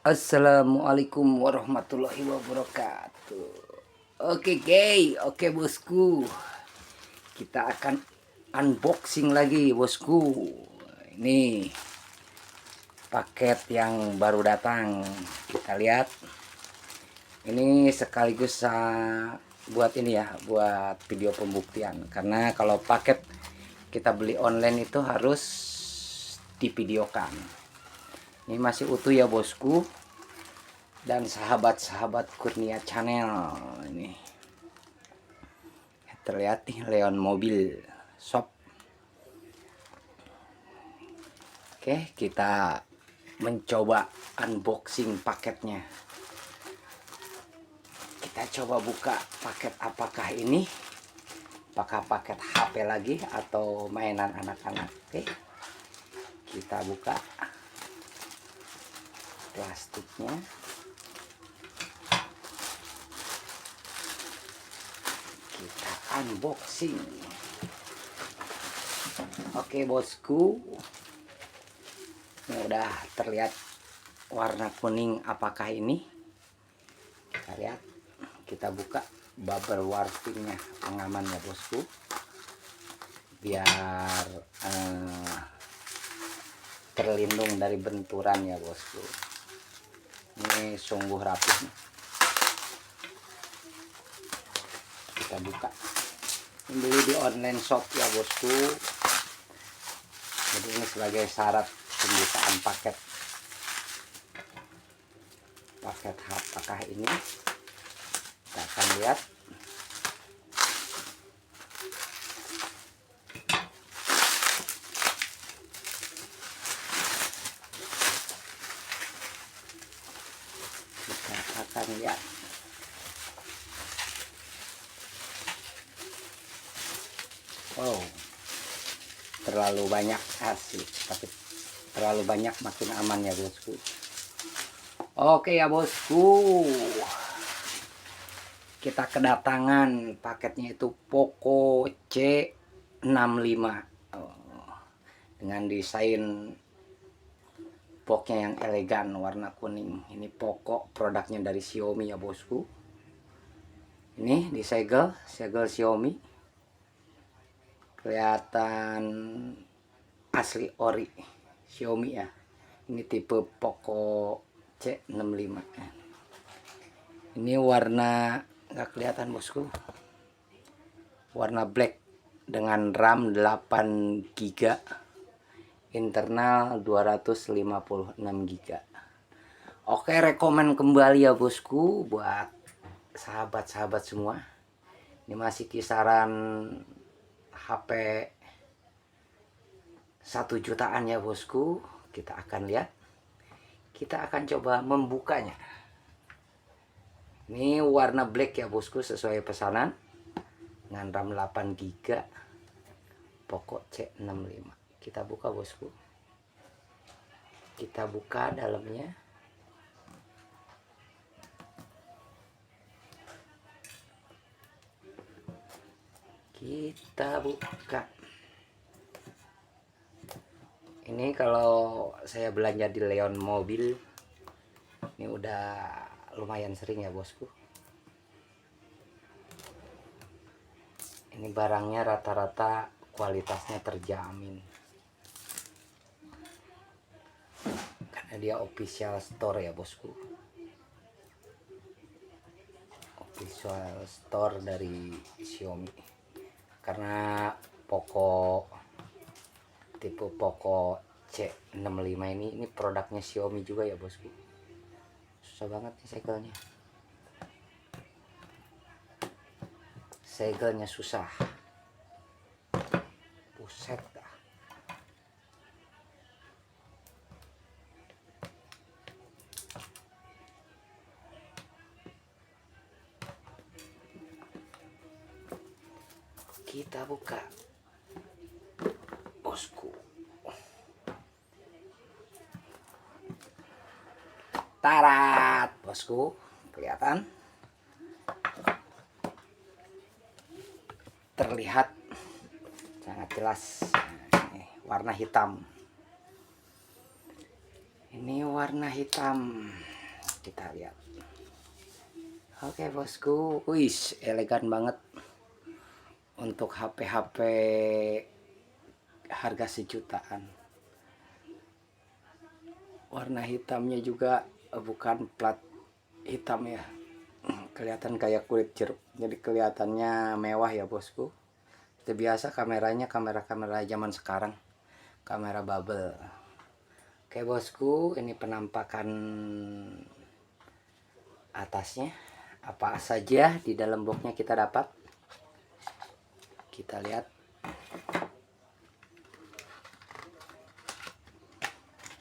Assalamualaikum warahmatullahi wabarakatuh. Oke bosku, kita akan unboxing lagi bosku. Ini paket yang baru datang. Kita lihat. Ini sekaligus buat ini ya, buat video pembuktian. Karena kalau paket kita beli online itu harus divideokan. Ini masih utuh ya bosku. Dan sahabat-sahabat Kurnia Channel, ini terlihat nih Leon Mobil Shop. Oke, kita mencoba unboxing paketnya. Kita coba buka paket, apakah ini apakah paket HP lagi atau mainan anak-anak. Oke, kita buka plastiknya. Kita unboxing. Oke bosku, ini udah terlihat warna kuning. Apakah ini? Kita lihat. Kita buka bubble wrappingnya, pengamannya bosku, biar terlindung dari benturan ya bosku. Ini sungguh rapi. Kita buka. Ini beli di online shop ya bosku. Jadi ini sebagai syarat pembukaan paket. Paket apakah ini? Kita akan lihat. Kita akan lihat. Wow, terlalu banyak asli, tapi terlalu banyak makin aman ya bosku. Oke ya bosku, kita kedatangan paketnya itu Poco C65 dengan desain boxnya yang elegan warna kuning. Ini Poco, produknya dari Xiaomi ya bosku. Ini disegel Xiaomi, kelihatan asli ori Xiaomi ya. Ini tipe Poco C65. Ini warna nggak kelihatan bosku, warna black dengan RAM 8 GB, internal 256 GB. Oke, rekomen kembali ya bosku buat sahabat-sahabat semua. Ini masih kisaran HP 1 jutaan ya bosku. Kita akan lihat, kita akan coba membukanya. Ini warna black ya bosku, sesuai pesanan, dengan RAM 8 GB, Poco C65. Kita buka bosku. Kita buka dalamnya. Kita buka. Ini kalau saya belanja di Leon Mobil, ini udah lumayan sering ya bosku. Ini barangnya rata-rata kualitasnya terjamin, karena dia official store ya bosku. Official store dari Xiaomi. Karena Poco, tipe Poco C65 ini produknya Xiaomi juga ya bosku. Susah banget nih segelnya. Segelnya susah. Buset dah. Kita buka bosku. Tarat bosku, kelihatan, terlihat sangat jelas. Warna hitam. Ini warna hitam, kita lihat. Oke bosku, wis elegan banget untuk HP-HP harga sejutaan. Warna hitamnya juga bukan plat hitam ya, kelihatan kayak kulit jeruk, jadi kelihatannya mewah ya bosku. Itu biasa kameranya kamera zaman sekarang, kamera bubble. Oke bosku, ini penampakan atasnya. Apa saja di dalam boxnya kita dapat. Kita lihat.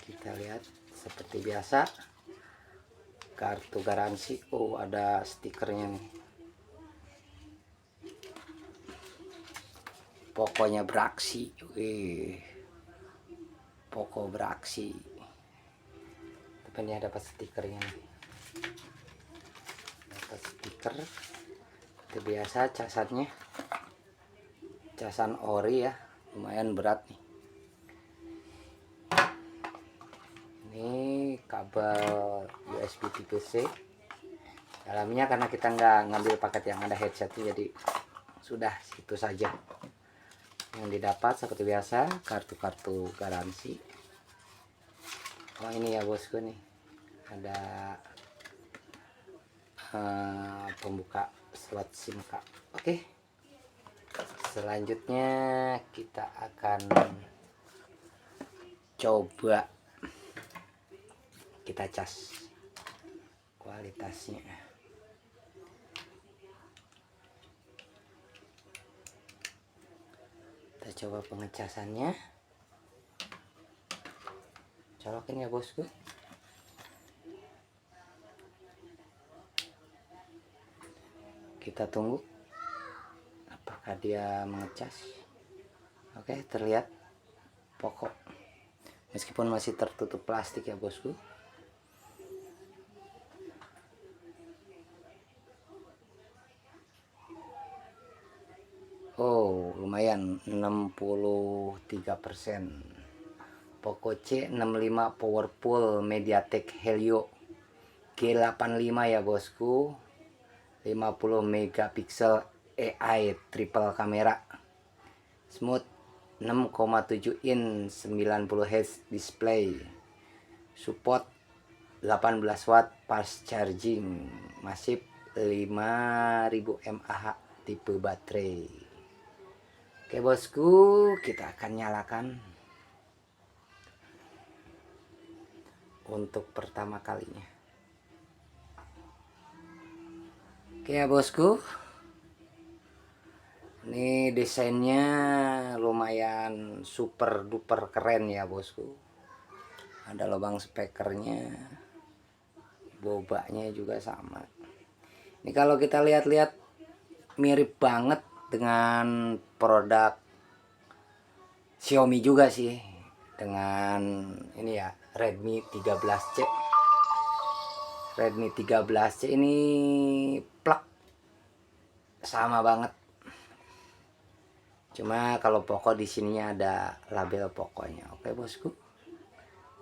Kita lihat seperti biasa. Kartu garansi. Oh, ada stikernya nih. Pokoknya beraksi. Wih. Pokok beraksi. Tapi ini dapat stikernya nih. Dapat stiker. Itu biasa casannya. Casan ori ya. Lumayan berat nih. Ini kabel USB tipe C. Dalamnya karena kita nggak ngambil paket yang ada headsetnya, jadi sudah itu saja. Yang didapat seperti biasa kartu-kartu garansi. Oh ini ya bosku nih, ada pembuka slot SIM card. Oke, selanjutnya kita akan coba kita cas kualitasnya. Kita coba pengecasannya. Colokin ya bosku. Kita tunggu apakah dia mengecas. Oke, terlihat pokok meskipun masih tertutup plastik ya bosku. Oh, lumayan 63%. Poco C65 Powerful MediaTek Helio G85 ya bosku. 50 megapiksel AI triple kamera. Smooth 6,7 in 90 Hz display. Support 18 watt fast charging. Masif 5000 mAh tipe baterai. Oke bosku, kita akan nyalakan untuk pertama kalinya. Oke ya bosku, ini desainnya lumayan super duper keren ya bosku. Ada lubang speakernya, bobanya juga sama. Ini kalau kita lihat-lihat mirip banget dengan produk Xiaomi juga sih, dengan ini ya Redmi 13C. Redmi 13C ini plak sama banget. Cuma kalau Poco di sininya ada label Poconya. Oke bosku,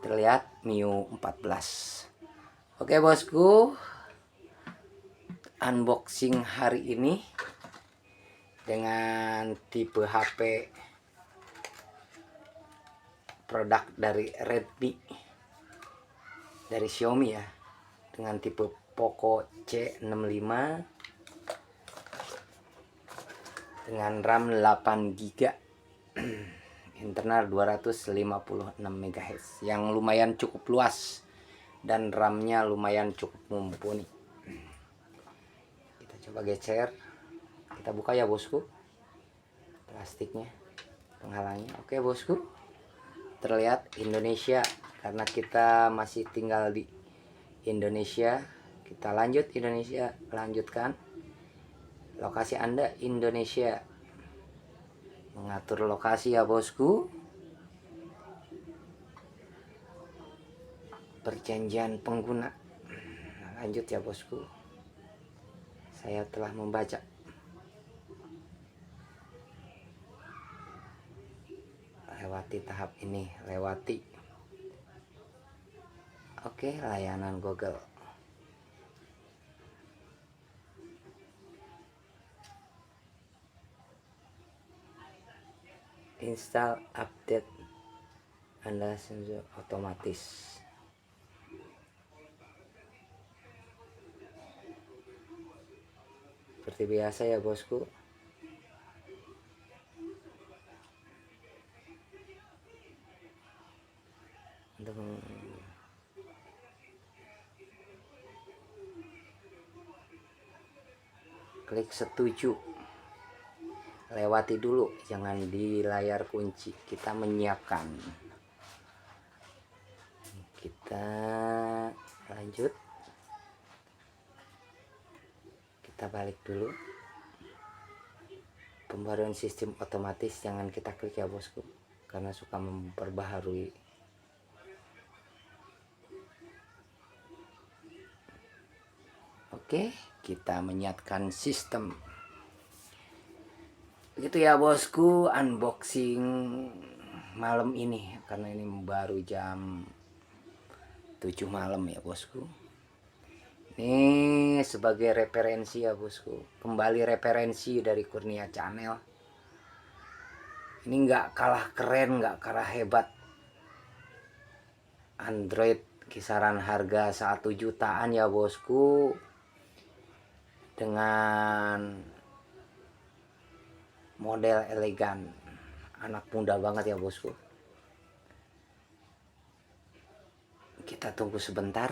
terlihat MIUI 14. Oke bosku, unboxing hari ini dengan tipe HP produk dari Redmi, dari Xiaomi ya, dengan tipe Poco C65 dengan RAM 8GB, internal 256 MHz, yang lumayan cukup luas dan RAM-nya lumayan cukup mumpuni. Kita coba geser, kita buka ya bosku plastiknya, penghalangnya. Oke bosku, terlihat Indonesia karena kita masih tinggal di Indonesia. Kita lanjut Indonesia, lanjutkan. Lokasi Anda Indonesia. Mengatur lokasi ya bosku. Perjanjian pengguna. Lanjut ya bosku. Saya telah membaca. Lewati tahap ini, lewati. Oke, layanan Google. Install update Anda sensor otomatis. Seperti biasa ya bosku. Untuk klik setuju. Lewati dulu, jangan di layar kunci. Kita menyiapkan. Kita lanjut. Kita balik dulu. Pembaruan sistem otomatis jangan kita klik ya bosku, karena suka memperbaharui. Oke, kita menyiapkan sistem. Begitu ya bosku, unboxing malam ini, karena ini baru jam 7 malam ya bosku. Ini sebagai referensi ya bosku, kembali referensi dari Kurnia Channel. Ini nggak kalah keren, nggak kalah hebat. Android kisaran harga 1 jutaan ya bosku, dengan model elegan, anak muda banget ya bosku. Kita tunggu sebentar,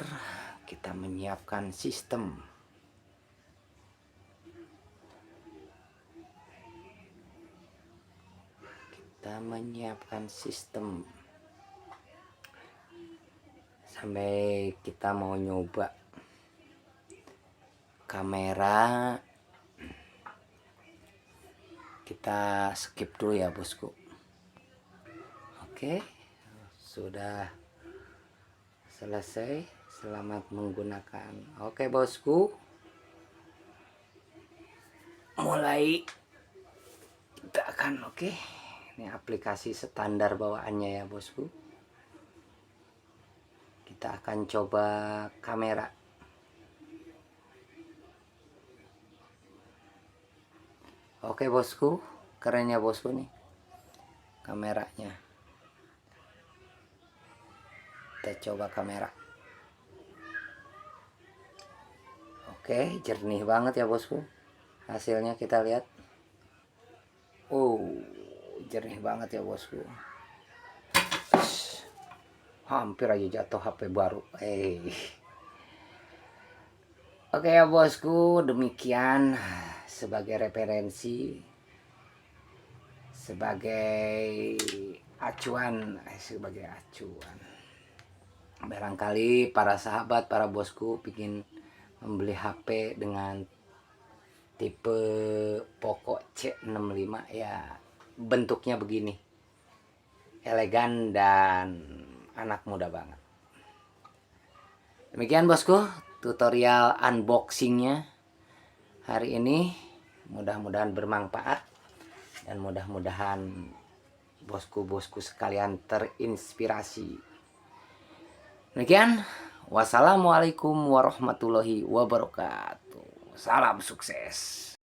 kita menyiapkan sistem. Kita menyiapkan sistem sampai kita mau nyoba kamera. Kita skip dulu ya bosku. Oke, sudah selesai. Selamat menggunakan. Oke bosku, mulai kita akan ini aplikasi standar bawaannya ya bosku. Kita akan coba kamera. Oke bosku, kerennya bosku nih kameranya. Kita coba kamera. Oke, jernih banget ya bosku. Hasilnya kita lihat. Jernih banget ya bosku. Hampir aja jatuh HP baru. Oke ya bosku, demikian sebagai referensi, sebagai acuan. Barangkali para sahabat, para bosku ingin membeli HP dengan tipe Poco C65 ya, bentuknya begini, elegan dan anak muda banget. Demikian bosku tutorial unboxingnya hari ini. Mudah-mudahan bermanfaat dan mudah-mudahan bosku-bosku sekalian terinspirasi. Demikian, wassalamualaikum warahmatullahi wabarakatuh. Salam sukses.